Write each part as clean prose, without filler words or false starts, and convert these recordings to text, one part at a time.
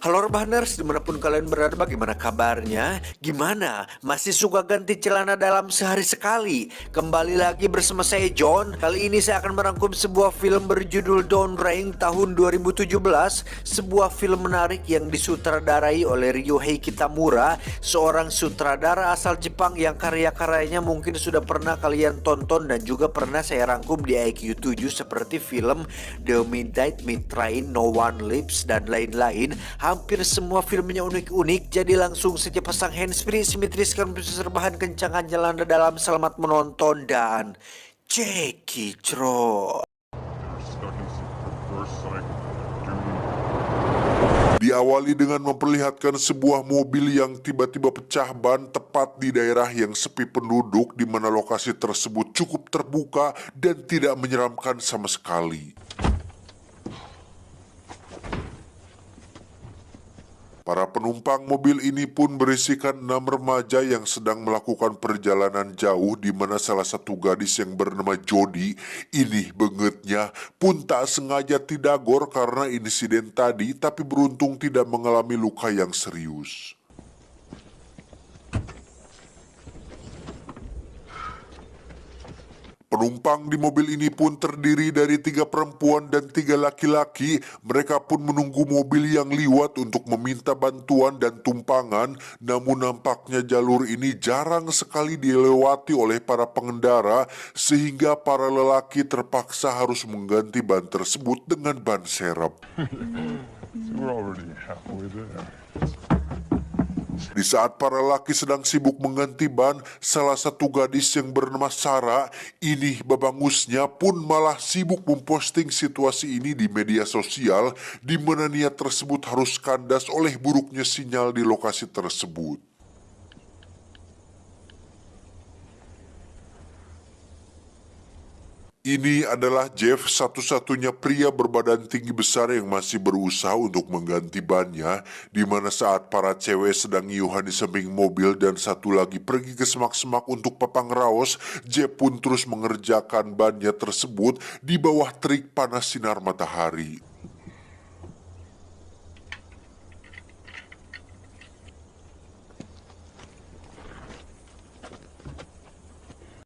Halo Rebahaners, dimanapun kalian berada, bagaimana kabarnya? Gimana? Masih suka ganti celana dalam sehari sekali? Kembali lagi bersama saya John. Kali ini saya akan merangkum sebuah film berjudul Don't Ring tahun 2017. Sebuah film menarik yang disutradarai oleh Ryohei Kitamura, seorang sutradara asal Jepang yang karya-karyanya mungkin sudah pernah kalian tonton dan juga pernah saya rangkum di IQ 7 seperti film The Midnight Train, No One Lives, dan lain-lain. Hampir semua filmnya unik-unik, jadi langsung saja pasang handsfree, simetriskan rebahan, kencangkan jalan dalam, selamat menonton dan cekicro. Diawali dengan memperlihatkan sebuah mobil yang tiba-tiba pecah ban tepat di daerah yang sepi penduduk, di mana lokasi tersebut cukup terbuka dan tidak menyeramkan sama sekali. Para penumpang mobil ini pun berisikan 6 remaja yang sedang melakukan perjalanan jauh, di mana salah satu gadis yang bernama Jody ini bangetnya pun tak sengaja tidagor karena insiden tadi, tapi beruntung tidak mengalami luka yang serius. Penumpang di mobil ini pun terdiri dari 3 perempuan dan 3 laki-laki. Mereka pun menunggu mobil yang liwat untuk meminta bantuan dan tumpangan. Namun nampaknya jalur ini jarang sekali dilewati oleh para pengendara, sehingga para lelaki terpaksa harus mengganti ban tersebut dengan ban serep. Di saat para laki sedang sibuk mengganti ban, salah satu gadis yang bernama Sarah ini babangusnya pun malah sibuk memposting situasi ini di media sosial, di mana niat tersebut harus kandas oleh buruknya sinyal di lokasi tersebut. Ini adalah Jeff, satu-satunya pria berbadan tinggi besar yang masih berusaha untuk mengganti bannya, di mana saat para cewek sedang ngiyuhan di samping mobil dan satu lagi pergi ke semak-semak untuk papang raos, Jeff pun terus mengerjakan bannya tersebut di bawah terik panas sinar matahari.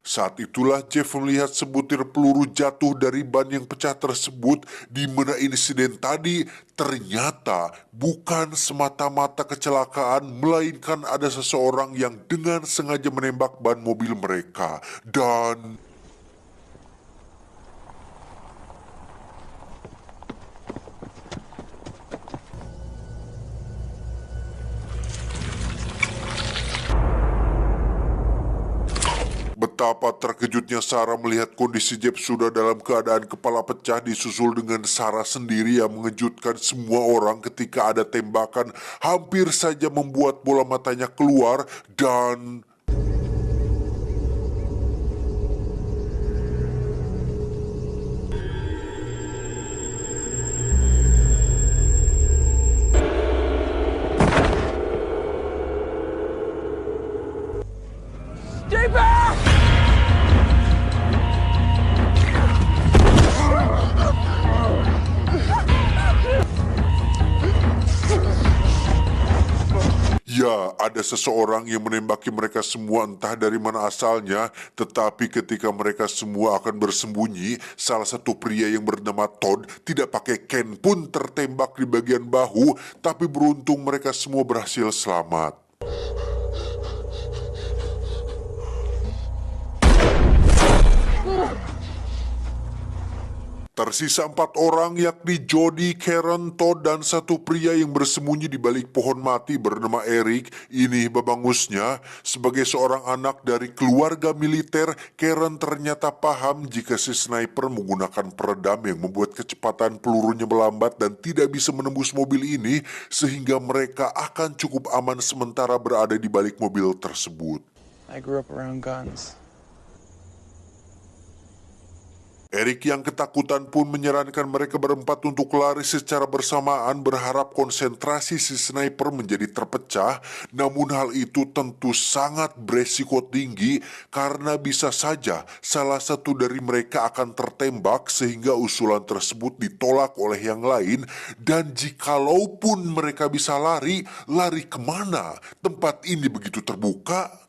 Saat itulah Jeff melihat sebutir peluru jatuh dari ban yang pecah tersebut, di mana insiden tadi ternyata bukan semata-mata kecelakaan, melainkan ada seseorang yang dengan sengaja menembak ban mobil mereka. Dan betapa terkejutnya Sarah melihat kondisi Jeff sudah dalam keadaan kepala pecah, disusul dengan Sarah sendiri yang mengejutkan semua orang ketika ada tembakan hampir saja membuat bola matanya keluar. Dan ya, ada seseorang yang menembaki mereka semua, entah dari mana asalnya. Tetapi ketika mereka semua akan bersembunyi, salah satu pria yang bernama Todd tidak pakai Ken pun tertembak di bagian bahu, tapi beruntung mereka semua berhasil selamat. Tersisa 4 orang, yakni Jody, Karen, Todd, dan satu pria yang bersembunyi di balik pohon mati bernama Eric. Ini babangusnya, sebagai seorang anak dari keluarga militer, Karen ternyata paham jika si sniper menggunakan peredam yang membuat kecepatan pelurunya melambat dan tidak bisa menembus mobil ini, sehingga mereka akan cukup aman sementara berada di balik mobil tersebut. I grew up around guns. Eric yang ketakutan pun menyarankan mereka berempat untuk lari secara bersamaan berharap konsentrasi si sniper menjadi terpecah, namun hal itu tentu sangat beresiko tinggi karena bisa saja salah satu dari mereka akan tertembak sehingga usulan tersebut ditolak oleh yang lain, dan jikalaupun mereka bisa lari, lari kemana? Tempat ini begitu terbuka.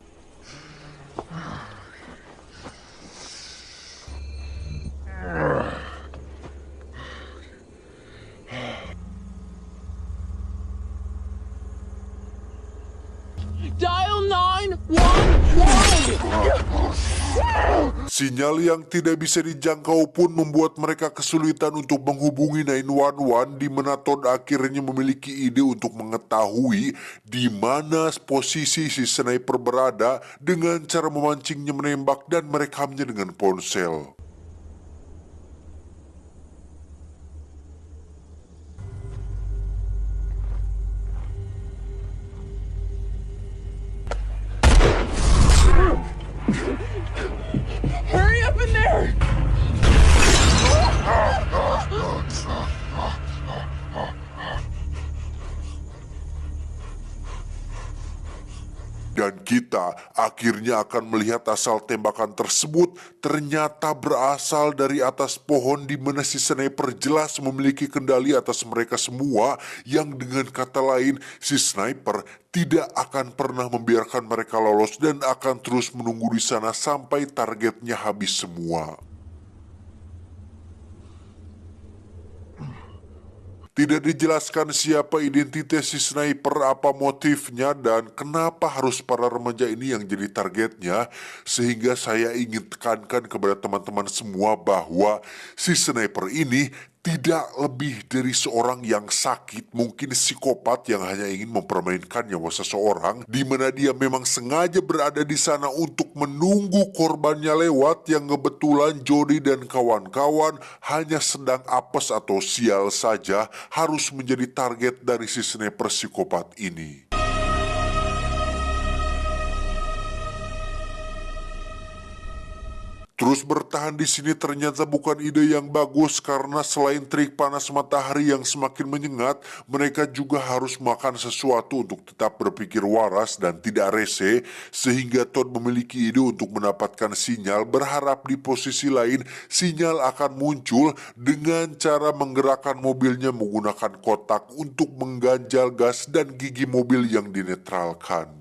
Dial 911! Sinyal yang tidak bisa dijangkau pun membuat mereka kesulitan untuk menghubungi 911, di mana Todd akhirnya memiliki ide untuk mengetahui di mana posisi si sniper berada dengan cara memancingnya menembak dan merekamnya dengan ponsel. Hurry up in there! Dan kita akhirnya akan melihat asal tembakan tersebut ternyata berasal dari atas pohon, di mana si sniper jelas memiliki kendali atas mereka semua, yang dengan kata lain si sniper tidak akan pernah membiarkan mereka lolos dan akan terus menunggu di sana sampai targetnya habis semua. Tidak dijelaskan siapa identitas si sniper, apa motifnya, dan kenapa harus para remaja ini yang jadi targetnya, sehingga saya ingin tekankan kepada teman-teman semua bahwa si sniper ini tidak lebih dari seorang yang sakit, mungkin psikopat yang hanya ingin mempermainkan nyawa seseorang, di mana dia memang sengaja berada di sana untuk menunggu korbannya lewat, yang kebetulan Jody dan kawan-kawan hanya sedang apes atau sial saja harus menjadi target dari si sniper psikopat ini. Terus bertahan di sini ternyata bukan ide yang bagus, karena selain terik panas matahari yang semakin menyengat, mereka juga harus makan sesuatu untuk tetap berpikir waras dan tidak rese, sehingga Todd memiliki ide untuk mendapatkan sinyal, berharap di posisi lain sinyal akan muncul dengan cara menggerakkan mobilnya menggunakan kotak untuk mengganjal gas dan gigi mobil yang dinetralkan.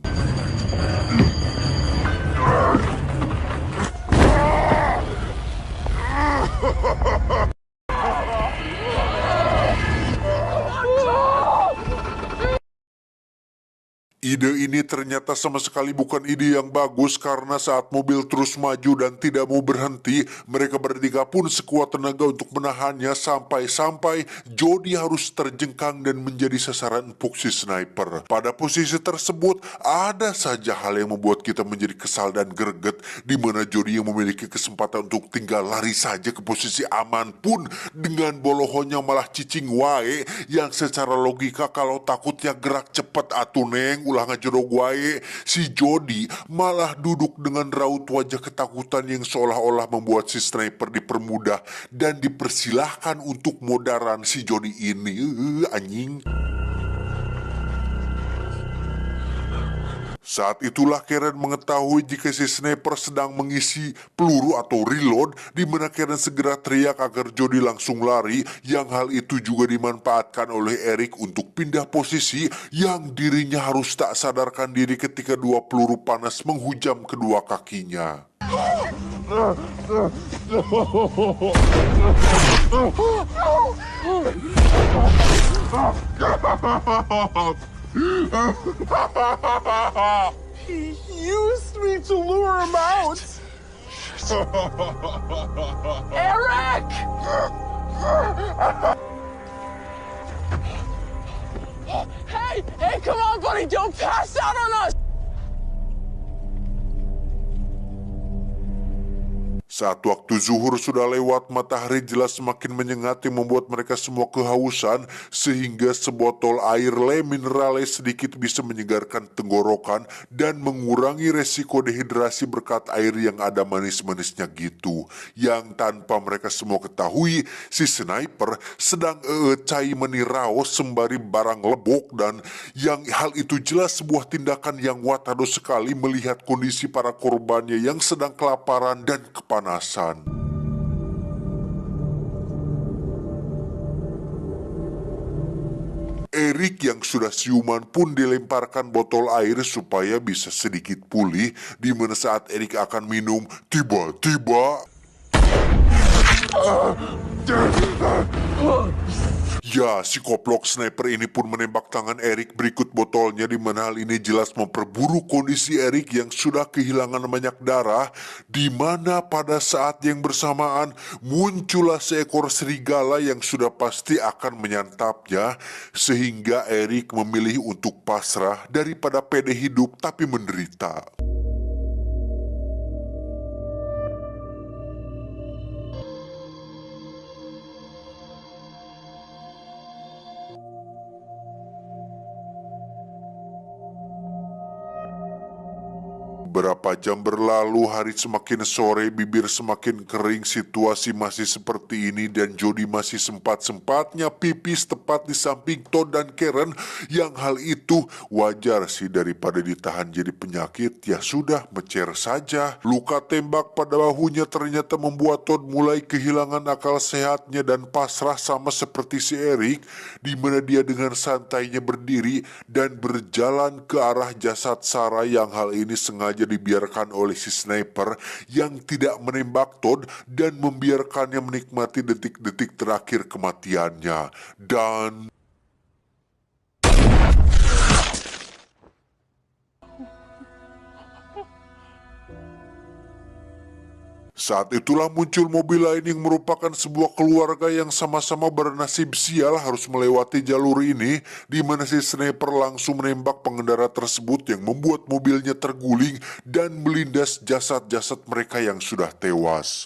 Ide ini ternyata sama sekali bukan ide yang bagus, karena saat mobil terus maju dan tidak mau berhenti, mereka bertiga pun sekuat tenaga untuk menahannya, sampai-sampai Jody harus terjengkang dan menjadi sasaran empuk si sniper. Pada posisi tersebut, ada saja hal yang membuat kita menjadi kesal dan greget, di mana Jody yang memiliki kesempatan untuk tinggal lari saja ke posisi aman pun dengan bolohonnya malah cicing wae, yang secara logika kalau takutnya gerak cepat atuh neng ulah ngajorog wae, si Jody malah duduk dengan raut wajah ketakutan yang seolah-olah membuat si sniper dipermudah dan dipersilahkan untuk modaran si Jody ini. Anjing. Saat itulah Karen mengetahui jika si sniper sedang mengisi peluru atau reload, di mana Karen segera teriak agar Jody langsung lari, yang hal itu juga dimanfaatkan oleh Eric untuk pindah posisi, yang dirinya harus tak sadarkan diri ketika dua peluru panas menghujam kedua kakinya. He used me to lure him out! Eric! Hey, come on, buddy! Don't pass out on us! Saat waktu zuhur sudah lewat, matahari jelas semakin menyengat yang membuat mereka semua kehausan, sehingga sebotol air le minerale sedikit bisa menyegarkan tenggorokan dan mengurangi resiko dehidrasi berkat air yang ada manis-manisnya gitu. Yang tanpa mereka semua ketahui, si sniper sedang cai meniraos sembari barang lebok, dan yang hal itu jelas sebuah tindakan yang watado sekali melihat kondisi para korbannya yang sedang kelaparan dan kepanasan. Erik yang sudah siuman pun dilemparkan botol air supaya bisa sedikit pulih, di mana saat Erik akan minum, tiba-tiba ya, si koplok sniper ini pun menembak tangan Erik berikut botolnya, di mana hal ini jelas memperburuk kondisi Erik yang sudah kehilangan banyak darah, di mana pada saat yang bersamaan muncullah seekor serigala yang sudah pasti akan menyantapnya, sehingga Erik memilih untuk pasrah daripada pede hidup tapi menderita. Beberapa jam berlalu, hari semakin sore, bibir semakin kering, situasi masih seperti ini dan Jody masih sempat-sempatnya pipis tepat di samping Todd dan Karen, yang hal itu wajar sih, daripada ditahan jadi penyakit, ya sudah mecer saja. Luka tembak pada bahunya ternyata membuat Todd mulai kehilangan akal sehatnya dan pasrah sama seperti si Erik, di mana dia dengan santainya berdiri dan berjalan ke arah jasad Sarah, yang hal ini sengaja dibiarkan oleh si sniper yang tidak menembak Todd dan membiarkannya menikmati detik-detik terakhir kematiannya. Dan saat itulah muncul mobil lain yang merupakan sebuah keluarga yang sama-sama bernasib sial harus melewati jalur ini, di mana si sniper langsung menembak pengendara tersebut yang membuat mobilnya terguling dan melindas jasad-jasad mereka yang sudah tewas.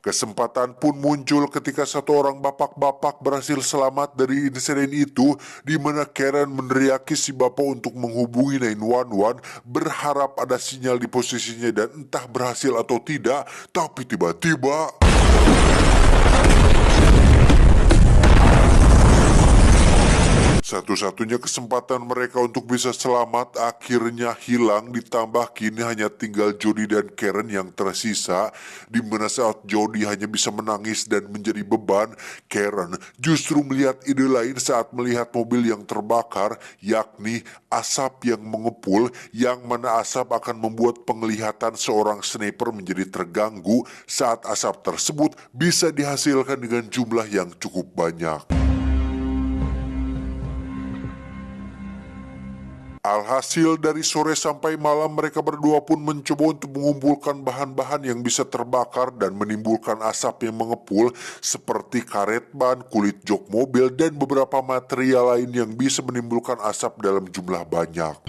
Kesempatan pun muncul ketika satu orang bapak-bapak berhasil selamat dari insiden itu, di mana Karen meneriaki si bapak untuk menghubungi 911 berharap ada sinyal di posisinya, dan entah berhasil atau tidak, tapi tiba-tiba satu-satunya kesempatan mereka untuk bisa selamat akhirnya hilang, ditambah kini hanya tinggal Jody dan Karen yang tersisa, di mana saat Jody hanya bisa menangis dan menjadi beban, Karen justru melihat ide lain saat melihat mobil yang terbakar, yakni asap yang mengepul, yang mana asap akan membuat penglihatan seorang sniper menjadi terganggu saat asap tersebut bisa dihasilkan dengan jumlah yang cukup banyak. Alhasil dari sore sampai malam mereka berdua pun mencoba untuk mengumpulkan bahan-bahan yang bisa terbakar dan menimbulkan asap yang mengepul, seperti karet ban, kulit jok mobil, dan beberapa material lain yang bisa menimbulkan asap dalam jumlah banyak.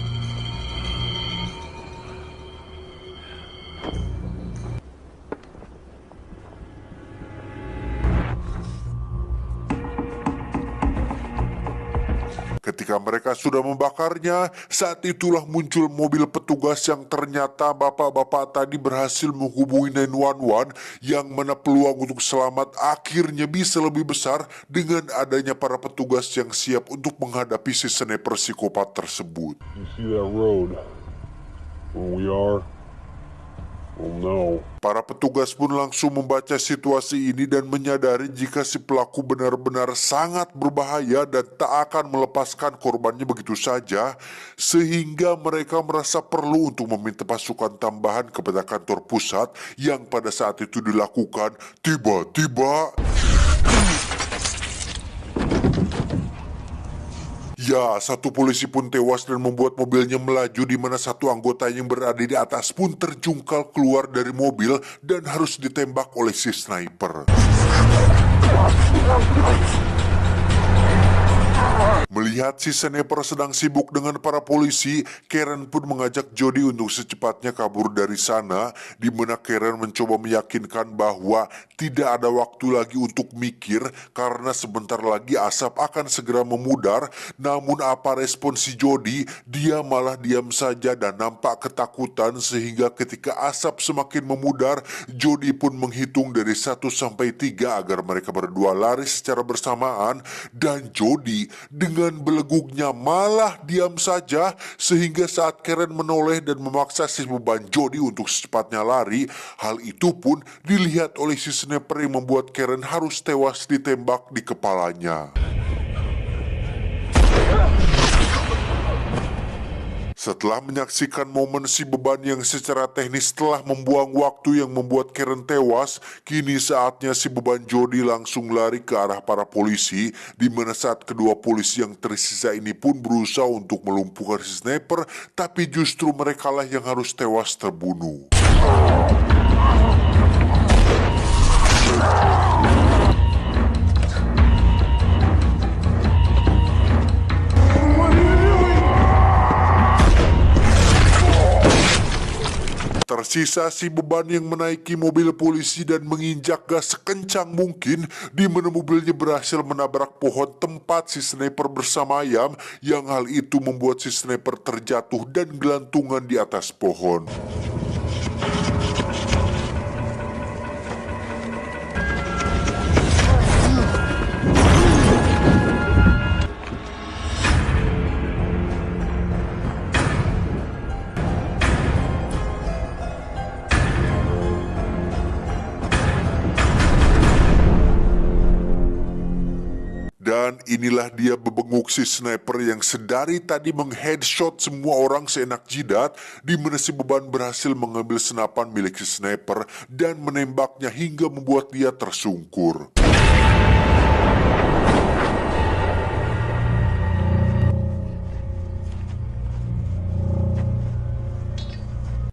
Ketika mereka sudah membakarnya, saat itulah muncul mobil petugas yang ternyata bapak-bapak tadi berhasil menghubungi 911, yang mana peluang untuk selamat akhirnya bisa lebih besar dengan adanya para petugas yang siap untuk menghadapi si sniper psikopat tersebut. You see that road? Where we are? Oh no. Para petugas pun langsung membaca situasi ini dan menyadari jika si pelaku benar-benar sangat berbahaya dan tak akan melepaskan korbannya begitu saja, sehingga mereka merasa perlu untuk meminta pasukan tambahan kepada kantor pusat, yang pada saat itu dilakukan. Tiba-tiba ya, satu polisi pun tewas dan membuat mobilnya melaju, di mana satu anggota yang berada di atas pun terjungkal keluar dari mobil dan harus ditembak oleh si sniper. Melihat si sniper sedang sibuk dengan para polisi, Karen pun mengajak Jody untuk secepatnya kabur dari sana, di mana Karen mencoba meyakinkan bahwa tidak ada waktu lagi untuk mikir karena sebentar lagi asap akan segera memudar. Namun apa respon si Jody? Dia malah diam saja dan nampak ketakutan, sehingga ketika asap semakin memudar, Jody pun menghitung dari 1 sampai 3 agar mereka berdua lari secara bersamaan, dan Jody dengan belegugnya malah diam saja, sehingga saat Karen menoleh dan memaksa si beban Jody untuk secepatnya lari, hal itu pun dilihat oleh si sniper yang membuat Karen harus tewas ditembak di kepalanya. Setelah menyaksikan momen si beban yang secara teknis telah membuang waktu yang membuat Karen tewas, kini saatnya si beban Jody langsung lari ke arah para polisi, di mana saat kedua polisi yang tersisa ini pun berusaha untuk melumpuhkan si sniper, tapi justru merekalah yang harus tewas terbunuh. Tersisa si beban yang menaiki mobil polisi dan menginjak gas sekencang mungkin, di mana mobilnya berhasil menabrak pohon tempat si sniper bersemayam, yang hal itu membuat si sniper terjatuh dan gelantungan di atas pohon. Dan inilah dia bebenguk si sniper yang sedari tadi mengheadshot semua orang seenak jidat, di mana si beban berhasil mengambil senapan milik si sniper dan menembaknya hingga membuat dia tersungkur.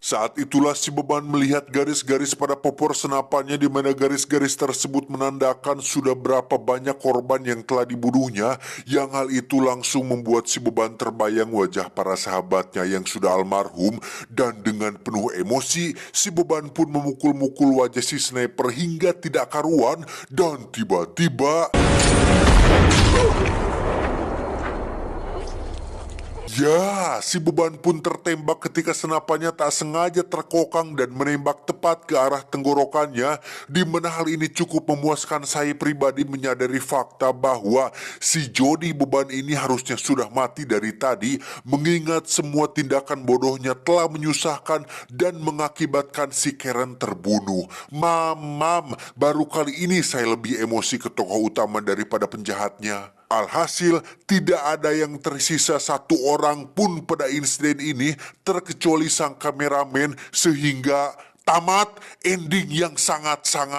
Saat itulah si beban melihat garis-garis pada popor senapannya, di mana garis-garis tersebut menandakan sudah berapa banyak korban yang telah dibunuhnya, yang hal itu langsung membuat si beban terbayang wajah para sahabatnya yang sudah almarhum, dan dengan penuh emosi, si beban pun memukul-mukul wajah si sniper hingga tidak karuan, dan tiba-tiba... Ya, si beban pun tertembak ketika senapannya tak sengaja terkokang dan menembak tepat ke arah tenggorokannya, di mana hal ini cukup memuaskan saya pribadi menyadari fakta bahwa si Jody beban ini harusnya sudah mati dari tadi, mengingat semua tindakan bodohnya telah menyusahkan dan mengakibatkan si Karen terbunuh. Baru kali ini saya lebih emosi ke tokoh utama daripada penjahatnya. Alhasil, tidak ada yang tersisa satu orang pun pada insiden ini, terkecuali sang kameramen, sehingga tamat ending yang sangat-sangat